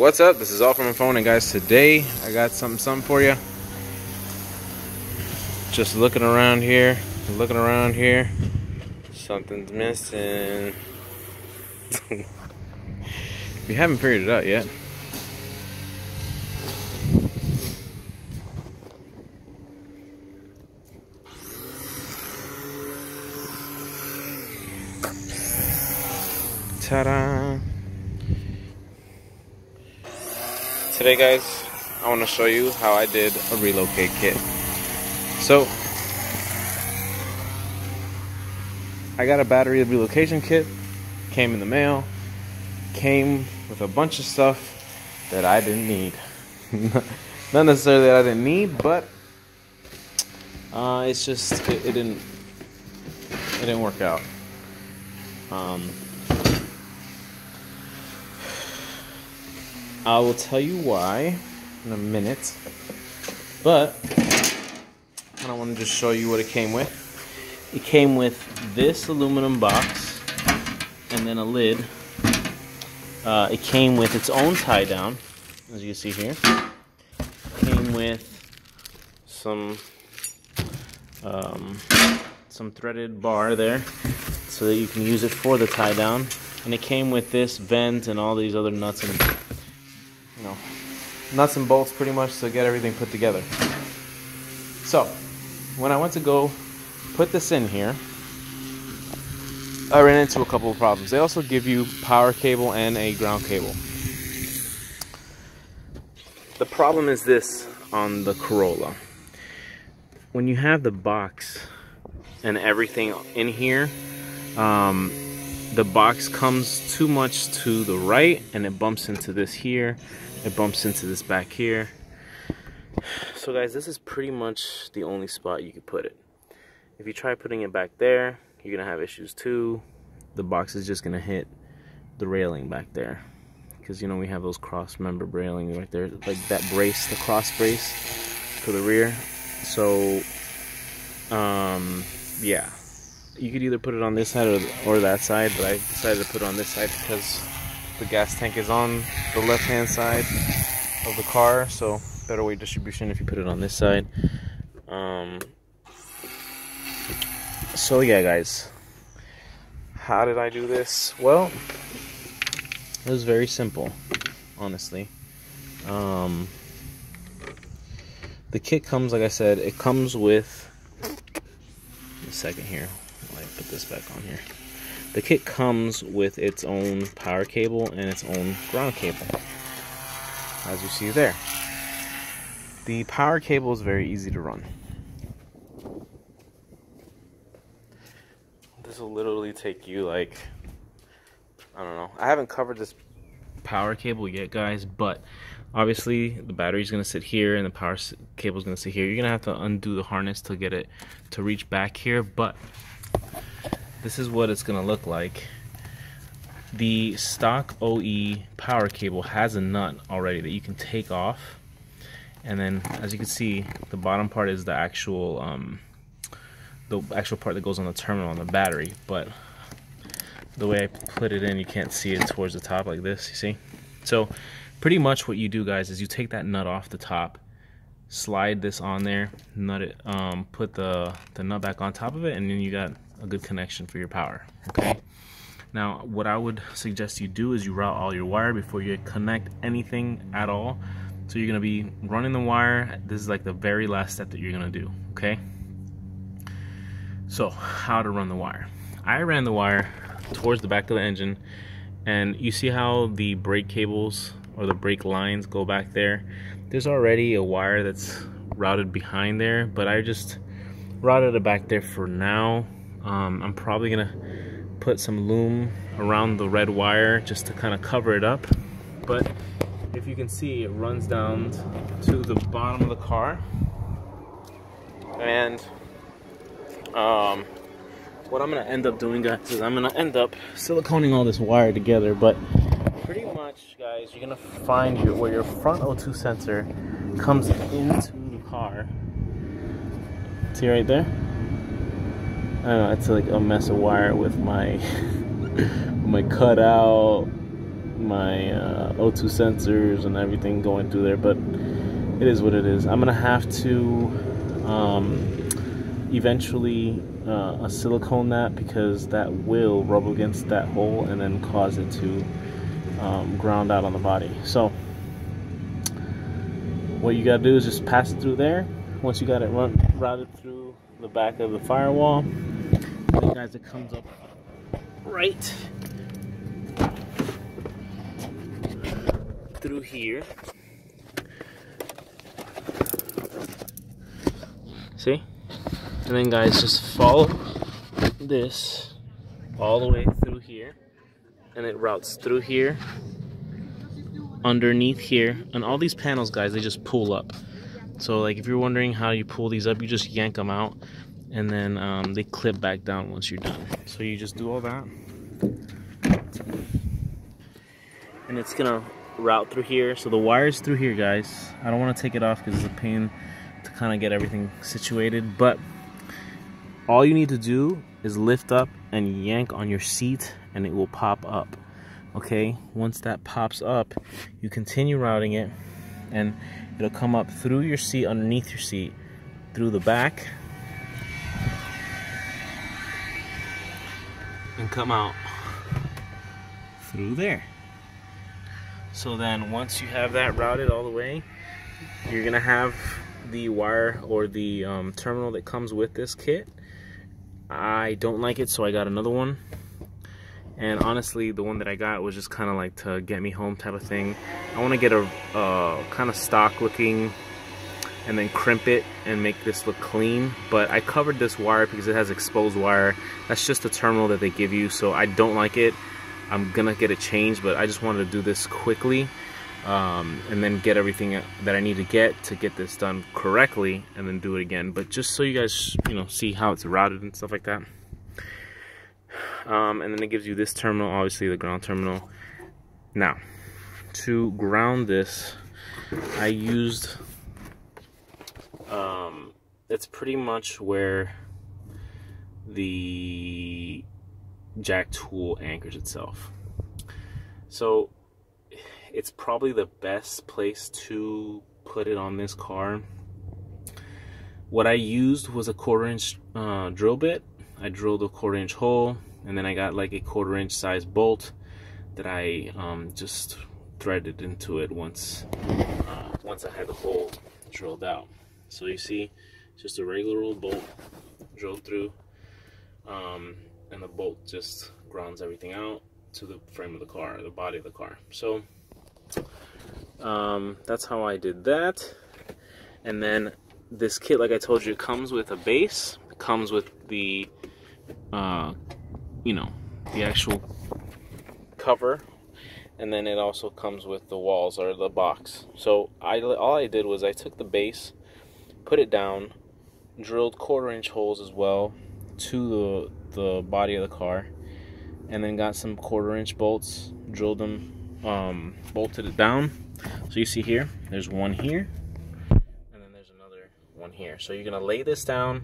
What's up? This is all from my phone, and guys, today I got something for you. Just looking around here, something's missing. You haven't figured it out yet. Ta-da! Today, guys, I want to show you how I did a relocate kit. So, I got a battery relocation kit, came in the mail, came with a bunch of stuff that I didn't need. Not necessarily that I didn't need, but it's just, it didn't work out. I will tell you why in a minute, but I don't want to just show you what it came with. It came with this aluminum box and then a lid. It came with its own tie down, as you can see here. It came with some threaded bar there so that you can use it for the tie down, and it came with this vent and all these other nuts and bolts pretty much to get everything put together. So when I went to go put this in here, I ran into a couple of problems. They also give you power cable and a ground cable. The problem is this on the Corolla. When you have the box and everything in here, the box comes too much to the right and it bumps into this here. It bumps into this back here. So guys, this is pretty much the only spot you could put it. If you try putting it back there, you're gonna have issues too. The box is just gonna hit the railing back there, because you know we have those cross member railing right there, like that brace, the cross brace for the rear. So yeah, you could either put it on this side or that side, but I decided to put it on this side because the gas tank is on the left hand side of the car, so better weight distribution if you put it on this side. So yeah, guys, how did I do this? Well, it was very simple, honestly. The kit comes, like I said, it comes with a second here. I'll put this back on here. The kit comes with its own power cable and its own ground cable, as you see there. The power cable is very easy to run. This will literally take you like, I don't know. I haven't covered this power cable yet, guys, but obviously the battery's gonna sit here and the power cable's gonna sit here. You're gonna have to undo the harness to get it to reach back here, but this is what it's gonna look like. The stock OE power cable has a nut already that you can take off, and then as you can see, the bottom part is the actual part that goes on the terminal on the battery. But the way I put it in, you can't see it towards the top like this, you see? So pretty much what you do, guys, is you take that nut off the top, slide this on there, nut it, put the nut back on top of it, and then you got a good connection for your power. Okay, now what I would suggest you do is you route all your wire before you connect anything at all. So you're gonna be running the wire. This is like the very last step that you're gonna do. Okay, so how to run the wire. I ran the wire towards the back of the engine, and you see how the brake cables or the brake lines go back there. There's already a wire that's routed behind there, but I just routed it back there for now. I'm probably gonna put some loom around the red wire just to kind of cover it up, but if you can see, it runs down to the bottom of the car. And what I'm gonna end up doing, guys, is I'm gonna end up siliconing all this wire together. But pretty much, guys, you're gonna find where your front O2 sensor comes into the car. See right there? I don't know, it's like a mess of wire with my my cutout O2 sensors and everything going through there, but it is what it is. I'm gonna have to eventually silicone that, because that will rub against that hole and then cause it to ground out on the body. So what you gotta do is just pass it through there. Once you got it routed through the back of the firewall, guys, it comes up right through here. See? And then guys, just follow this all the way through here, and it routes through here, underneath here, and all these panels, guys, they just pull up. So like if you're wondering how you pull these up, you just yank them out, and then they clip back down once you're done. So you just do all that, and it's gonna route through here. So the wire's through here, guys. I don't want to take it off because it's a pain to kind of get everything situated, but all you need to do is lift up and yank on your seat and it will pop up. Okay, once that pops up, you continue routing it and it'll come up through your seat, underneath your seat, through the back, and come out through there. So then once you have that routed all the way, you're gonna have the wire or the terminal that comes with this kit. I don't like it, so I got another one. And honestly, the one that I got was just kind of like to get me home type of thing. I want to get a kind of stock looking and then crimp it and make this look clean. But I covered this wire because it has exposed wire. That's just the terminal that they give you, so I don't like it. I'm gonna get it changed, but I just wanted to do this quickly and then get everything that I need to get this done correctly, and then do it again. But just so you guys, you know, see how it's routed and stuff like that. And then it gives you this terminal, obviously the ground terminal. Now, to ground this, I used, it's pretty much where the jack tool anchors itself. So it's probably the best place to put it on this car. What I used was a 1/4-inch drill bit. I drilled a 1/4-inch hole, and then I got like a 1/4-inch size bolt that I just threaded into it once I had the hole drilled out. So you see, just a regular old bolt drilled through, and the bolt just grounds everything out to the frame of the car, the body of the car. So that's how I did that. And then this kit, like I told you, it comes with a base, it comes with the you know, the actual cover, and then it also comes with the walls or the box. So all I did was I took the base, put it down, drilled 1/4-inch holes as well to the body of the car, and then got some 1/4-inch bolts, drilled them, bolted it down. So you see here, there's one here, and then there's another one here. So you're gonna lay this down,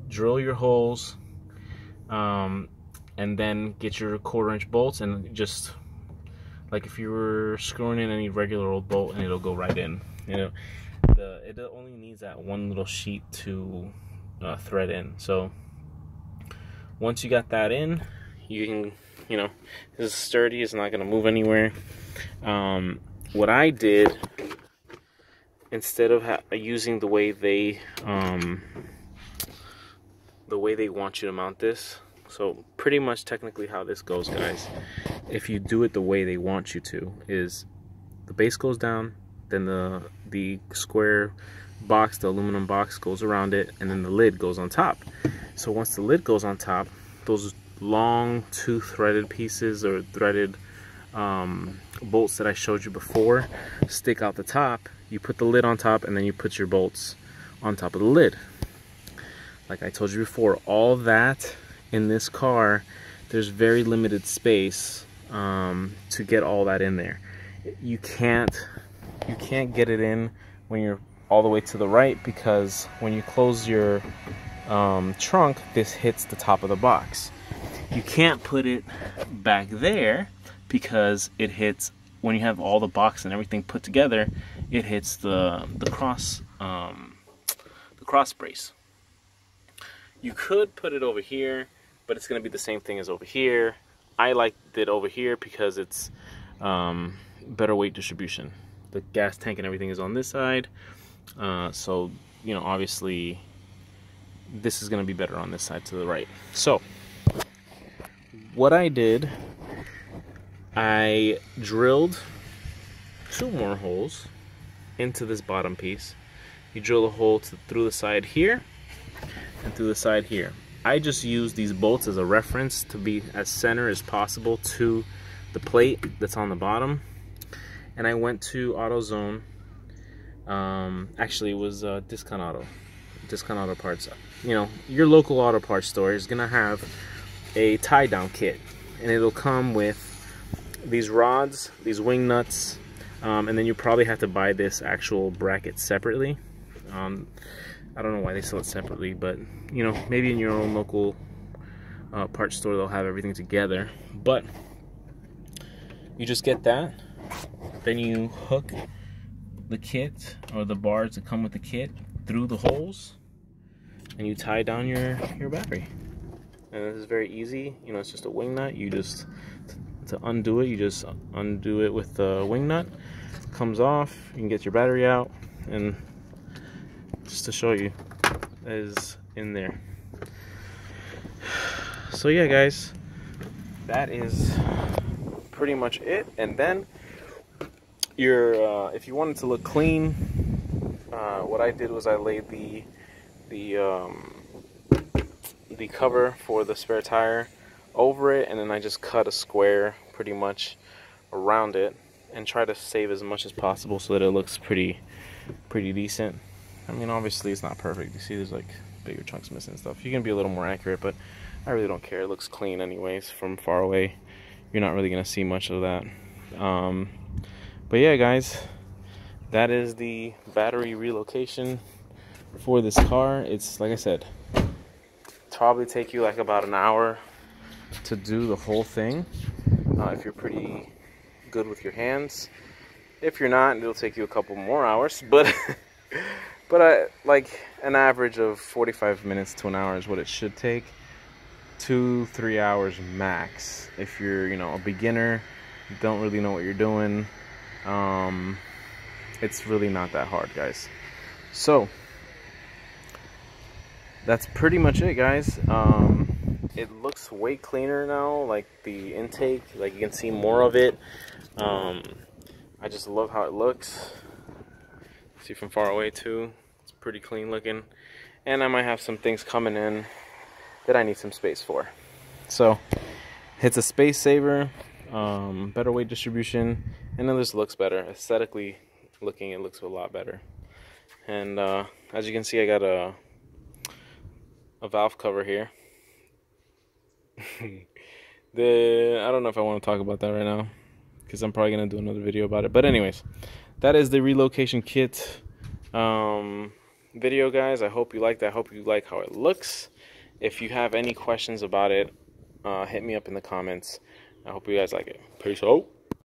drill your holes, and then get your 1/4-inch bolts, and just like if you were screwing in any regular old bolt, and it'll go right in. You know, it only needs that one little sheet to thread in. So once you got that in, you can, you know, it's sturdy, it's not gonna move anywhere. What I did, instead of using the way they want you to mount this, so pretty much technically how this goes, guys, if you do it the way they want you to, is the base goes down, then the square box, the aluminum box, goes around it, and then the lid goes on top. So once the lid goes on top, those long two threaded pieces or threaded bolts that I showed you before stick out the top. You put the lid on top, and then you put your bolts on top of the lid. Like I told you before, all that in this car, there's very limited space to get all that in there. You can't get it in when you're all the way to the right, because when you close your trunk, this hits the top of the box. You can't put it back there because it hits, when you have all the box and everything put together, it hits the cross brace. You could put it over here, but it's going to be the same thing as over here. I liked it over here because it's better weight distribution. The gas tank and everything is on this side, so you know, obviously this is going to be better on this side to the right. So what I did, I drilled 2 more holes into this bottom piece. You drill a hole through the side here and through the side here. I just use these bolts as a reference to be as center as possible to the plate that's on the bottom. And I went to AutoZone. Actually, it was Discount Auto Parts. You know, your local auto parts store is gonna have a tie down kit, and it'll come with these rods, these wing nuts, and then you probably have to buy this actual bracket separately. I don't know why they sell it separately, but you know, maybe in your own local parts store they'll have everything together. But you just get that, then you hook the kit or the bars that come with the kit through the holes, and you tie down your battery. And this is very easy. You know, it's just a wing nut. You just, to undo it, you just undo it with the wing nut. It comes off. You can get your battery out, and just to show you, that is in there. So yeah, guys, that is pretty much it. And then if you want it to look clean, what I did was I laid the cover for the spare tire over it, and then I just cut a square pretty much around it and try to save as much as possible so that it looks pretty decent. I mean, obviously it's not perfect. You see there's like bigger chunks missing and stuff. You can be a little more accurate, but I really don't care. It looks clean anyways. From far away, you're not really gonna see much of that. But yeah, guys, that is the battery relocation for this car. It's, like I said, probably take you like about an hour to do the whole thing, if you're pretty good with your hands. If you're not, it'll take you a couple more hours, but like an average of 45 minutes to an hour is what it should take. 2-3 hours max if you're, you know, a beginner, don't really know what you're doing. It's really not that hard, guys. So that's pretty much it, guys. It looks way cleaner now, like the intake, like you can see more of it. I just love how it looks. See from far away too, it's pretty clean looking. And I might have some things coming in that I need some space for. So it's a space saver, better weight distribution, and then this looks better. Aesthetically looking, it looks a lot better. And as you can see, I got a valve cover here. I don't know if I want to talk about that right now, because I'm probably going to do another video about it. But anyways, that is the relocation kit video, guys. I hope you liked that. I hope you like how it looks. If you have any questions about it, hit me up in the comments. I hope you guys like it. Peace out.